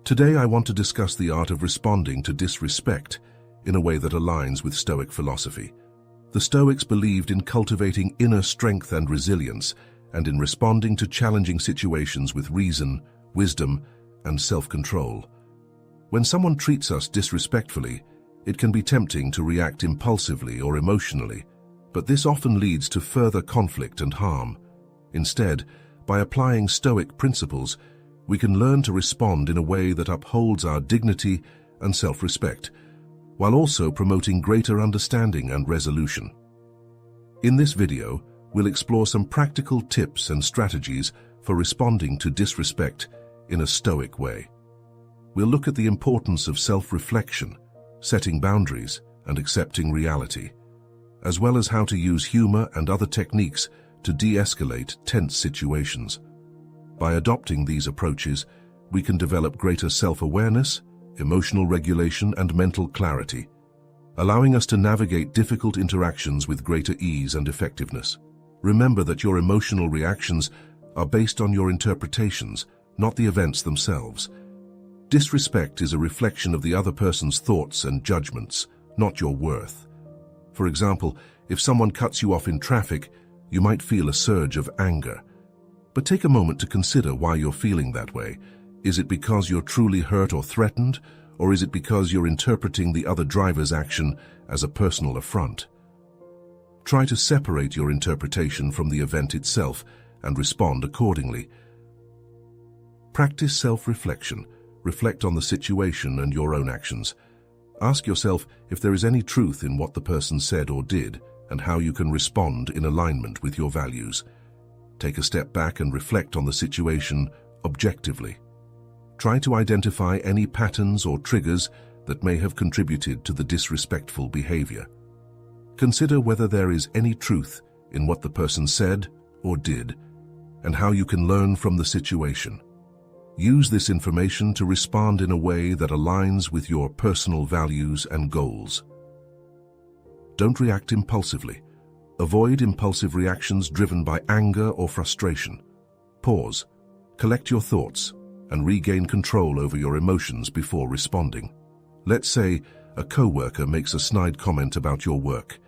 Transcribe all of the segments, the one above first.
Today I want to discuss the art of responding to disrespect in a way that aligns with Stoic philosophy. The Stoics believed in cultivating inner strength and resilience, and in responding to challenging situations with reason, wisdom, and self-control. When someone treats us disrespectfully, it can be tempting to react impulsively or emotionally, but this often leads to further conflict and harm. Instead, by applying Stoic principles, we can learn to respond in a way that upholds our dignity and self-respect, while also promoting greater understanding and resolution. In this video, we'll explore some practical tips and strategies for responding to disrespect in a Stoic way. We'll look at the importance of self-reflection, setting boundaries, and accepting reality, as well as how to use humor and other techniques to de-escalate tense situations. By adopting these approaches, we can develop greater self-awareness, emotional regulation, and mental clarity, allowing us to navigate difficult interactions with greater ease and effectiveness. Remember that your emotional reactions are based on your interpretations, not the events themselves. Disrespect is a reflection of the other person's thoughts and judgments, not your worth. For example, if someone cuts you off in traffic, you might feel a surge of anger. But take a moment to consider why you're feeling that way. Is it because you're truly hurt or threatened, or is it because you're interpreting the other driver's action as a personal affront? Try to separate your interpretation from the event itself and respond accordingly. Practice self-reflection. Reflect on the situation and your own actions. Ask yourself if there is any truth in what the person said or did, and how you can respond in alignment with your values. Take a step back and reflect on the situation objectively. Try to identify any patterns or triggers that may have contributed to the disrespectful behavior. Consider whether there is any truth in what the person said or did, and how you can learn from the situation. Use this information to respond in a way that aligns with your personal values and goals. Don't react impulsively. Avoid impulsive reactions driven by anger or frustration. Pause, collect your thoughts, and regain control over your emotions before responding. Let's say a coworker makes a snide comment about your work.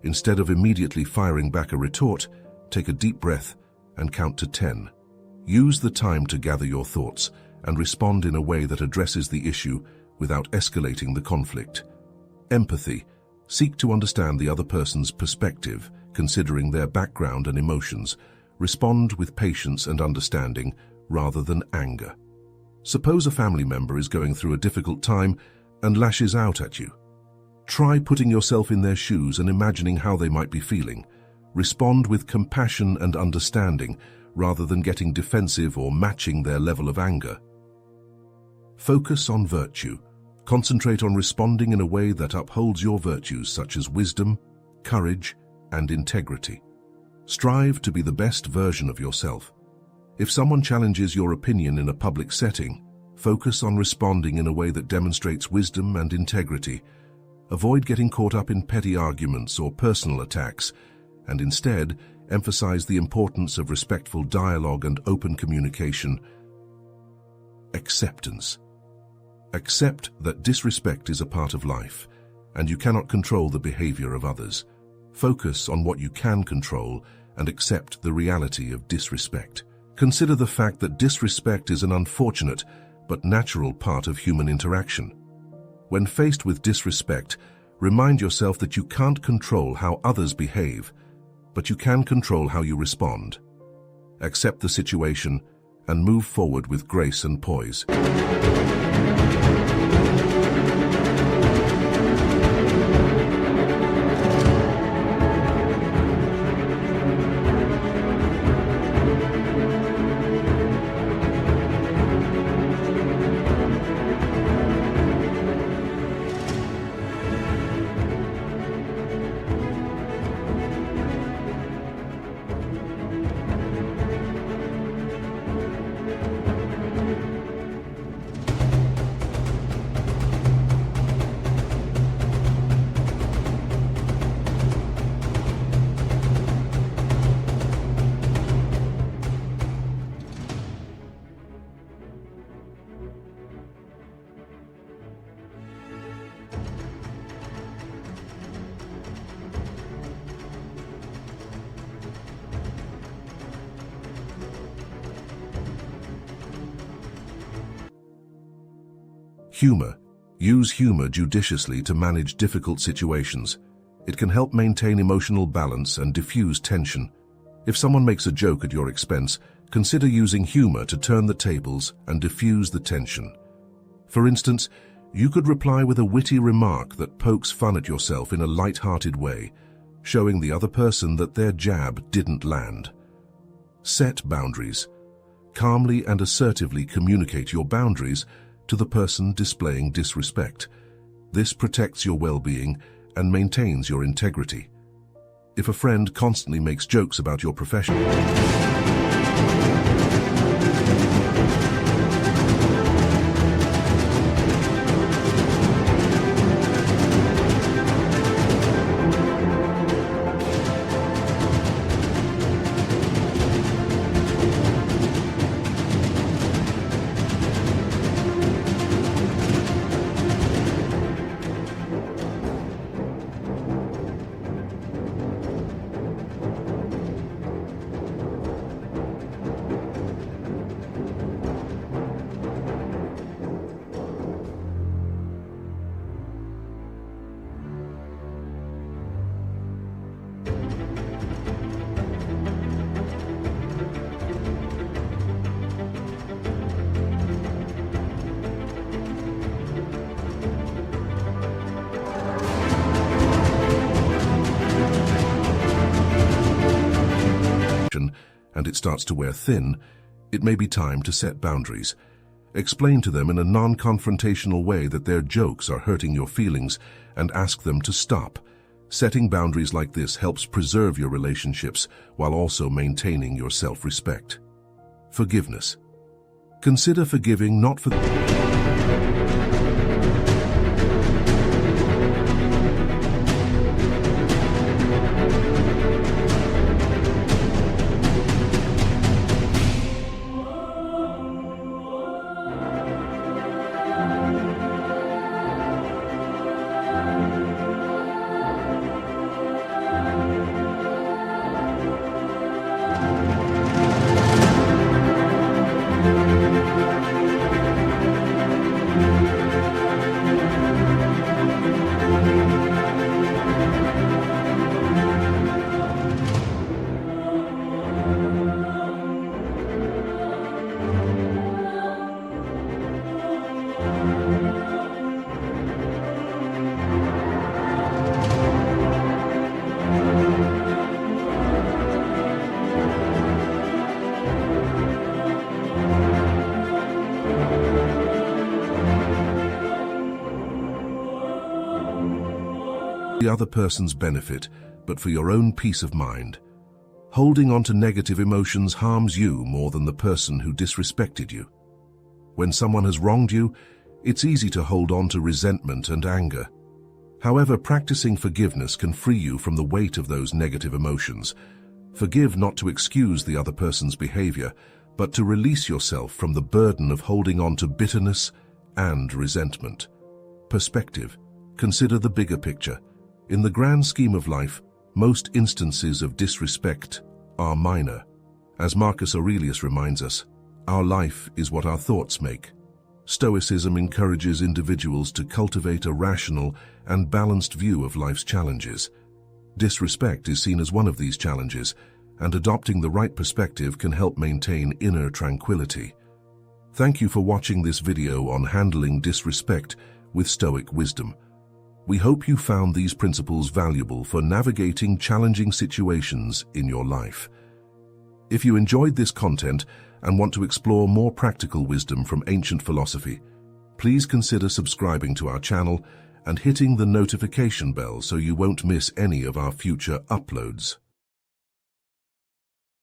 Instead of immediately firing back a retort, take a deep breath and count to 10. Use the time to gather your thoughts and respond in a way that addresses the issue without escalating the conflict. Empathy. Seek to understand the other person's perspective, considering their background and emotions. Respond with patience and understanding rather than anger. Suppose a family member is going through a difficult time and lashes out at you. Try putting yourself in their shoes and imagining how they might be feeling. Respond with compassion and understanding rather than getting defensive or matching their level of anger. Focus on virtue. Concentrate on responding in a way that upholds your virtues such as wisdom, courage, and integrity. Strive to be the best version of yourself. If someone challenges your opinion in a public setting, focus on responding in a way that demonstrates wisdom and integrity. Avoid getting caught up in petty arguments or personal attacks, and instead emphasize the importance of respectful dialogue and open communication. Acceptance. Accept that disrespect is a part of life, and you cannot control the behavior of others. Focus on what you can control and accept the reality of disrespect. Consider the fact that disrespect is an unfortunate but natural part of human interaction. When faced with disrespect, remind yourself that you can't control how others behave, but you can control how you respond. Accept the situation and move forward with grace and poise. Humor. Use humor judiciously to manage difficult situations. It can help maintain emotional balance and diffuse tension. If someone makes a joke at your expense, consider using humor to turn the tables and diffuse the tension. For instance, you could reply with a witty remark that pokes fun at yourself in a light-hearted way, showing the other person that their jab didn't land. Set boundaries. Calmly and assertively communicate your boundaries to the person displaying disrespect. This protects your well-being and maintains your integrity. If a friend constantly makes jokes about your profession, and it starts to wear thin, it may be time to set boundaries. Explain to them in a non-confrontational way that their jokes are hurting your feelings and ask them to stop. Setting boundaries like this helps preserve your relationships while also maintaining your self-respect. Forgiveness. Consider forgiving not for the other person's benefit, but for your own peace of mind. Holding on to negative emotions harms you more than the person who disrespected you. When someone has wronged you, it's easy to hold on to resentment and anger. However, practicing forgiveness can free you from the weight of those negative emotions. Forgive not to excuse the other person's behavior, but to release yourself from the burden of holding on to bitterness and resentment. Perspective. Consider the bigger picture. In the grand scheme of life, most instances of disrespect are minor. As Marcus Aurelius reminds us, our life is what our thoughts make. Stoicism encourages individuals to cultivate a rational and balanced view of life's challenges. Disrespect is seen as one of these challenges, and adopting the right perspective can help maintain inner tranquility. Thank you for watching this video on handling disrespect with Stoic wisdom. We hope you found these principles valuable for navigating challenging situations in your life. If you enjoyed this content and want to explore more practical wisdom from ancient philosophy, please consider subscribing to our channel and hitting the notification bell so you won't miss any of our future uploads.